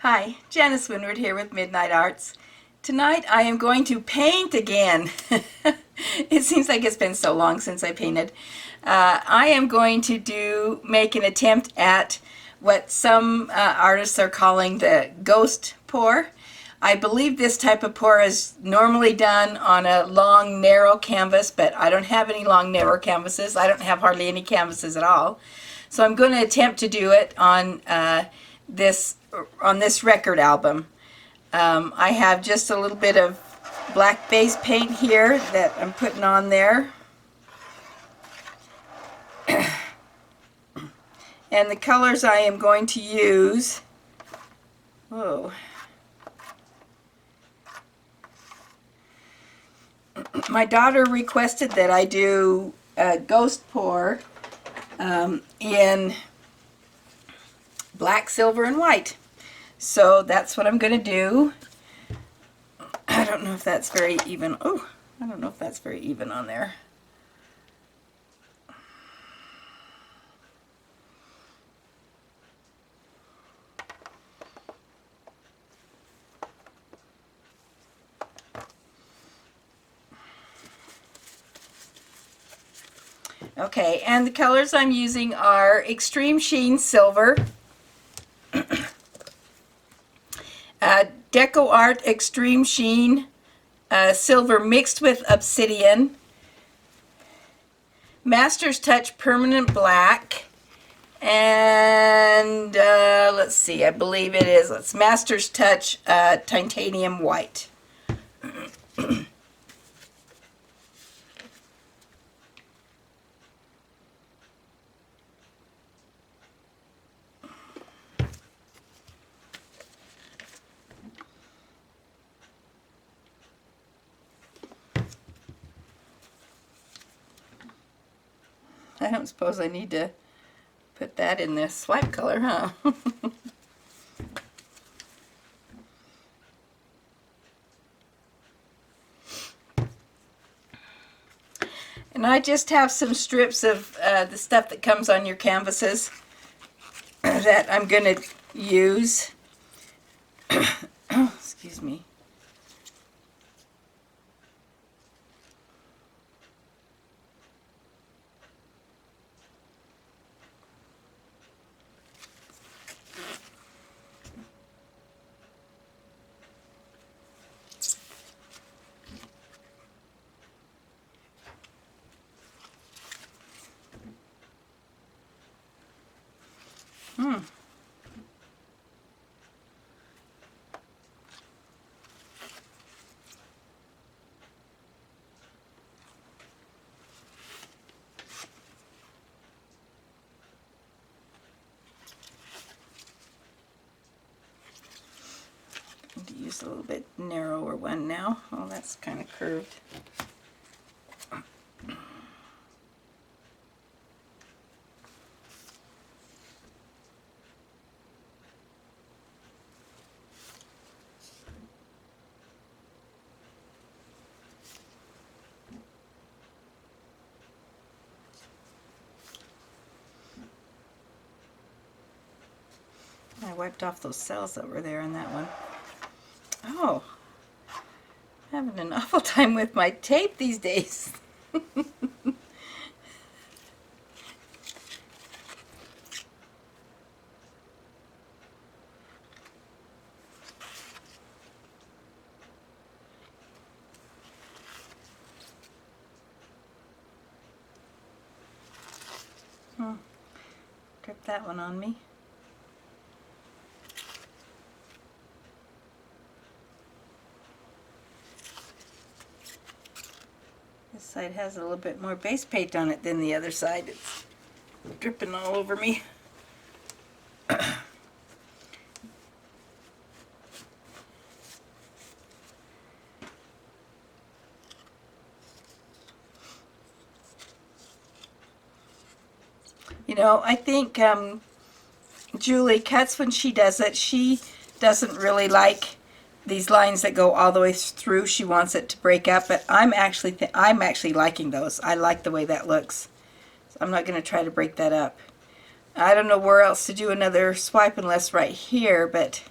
Hi, Janice Winward here with Midnight Arts. Tonight I am going to paint again. It seems like it's been so long since I painted. I am going to make an attempt at what some artists are calling the ghost pour. I believe this type of pour is normally done on a long, narrow canvas, but I don't have any long, narrow canvases. I don't have hardly any canvases at all. So I'm going to attempt to do it on this record album. I have just a little bit of black base paint here that I'm putting on there. And the colors I am going to use, my daughter requested that I do a ghost pour in black, silver, and white. So that's what I'm going to do. I don't know if that's very even. Oh, I don't know if that's very even on there. Okay, and the colors I'm using are Extreme Sheen Silver, Deco Art Extreme Sheen Silver mixed with Obsidian, Master's Touch Permanent Black, and let's see, I believe it's Master's Touch Titanium White. I don't suppose I need to put that in this swipe color, huh? And I just have some strips of the stuff that comes on your canvases that I'm going to use. Oh, excuse me. I'm going to use a little bit narrower one now. Oh, that's kind of curved. I wiped off those cells that were there in that one. Oh, I'm having an awful time with my tape these days. Drip that one on me. This side has a little bit more base paint on it than the other side. It's dripping all over me. You know, I think Julie Cutts, when she does it, she doesn't really like these lines that go all the way through. She wants it to break up, but I'm actually liking those. I like the way that looks. So I'm not going to try to break that up. I don't know where else to do another swipe unless right here, but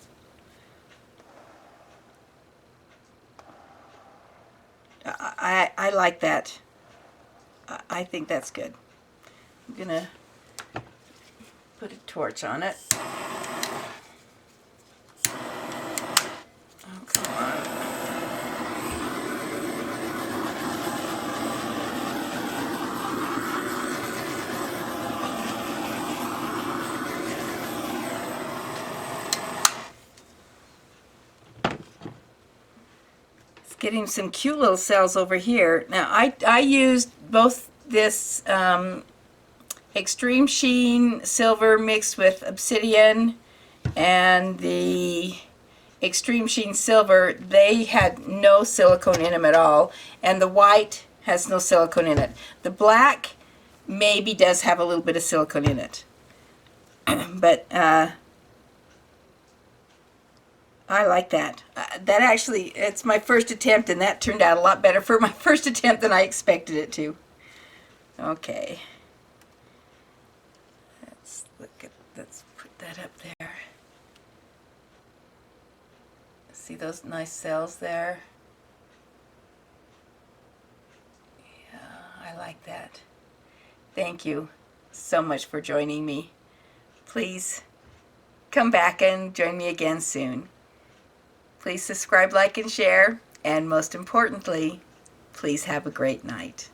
like that. I think that's good. I'm gonna put a torch on it. Oh, come on. It's getting some cute little cells over here. Now, I used both this Extreme Sheen silver mixed with obsidian and the Extreme Sheen silver. They had no silicone in them at all, and the white has no silicone in it. The black maybe does have a little bit of silicone in it, but I like that. That actually, it's my first attempt, and that turned out a lot better for my first attempt than I expected it to. Okay. Let's put that up there. See those nice cells there? Yeah, I like that. Thank you so much for joining me. Please come back and join me again soon. Please subscribe, like, and share, and most importantly, please have a great night.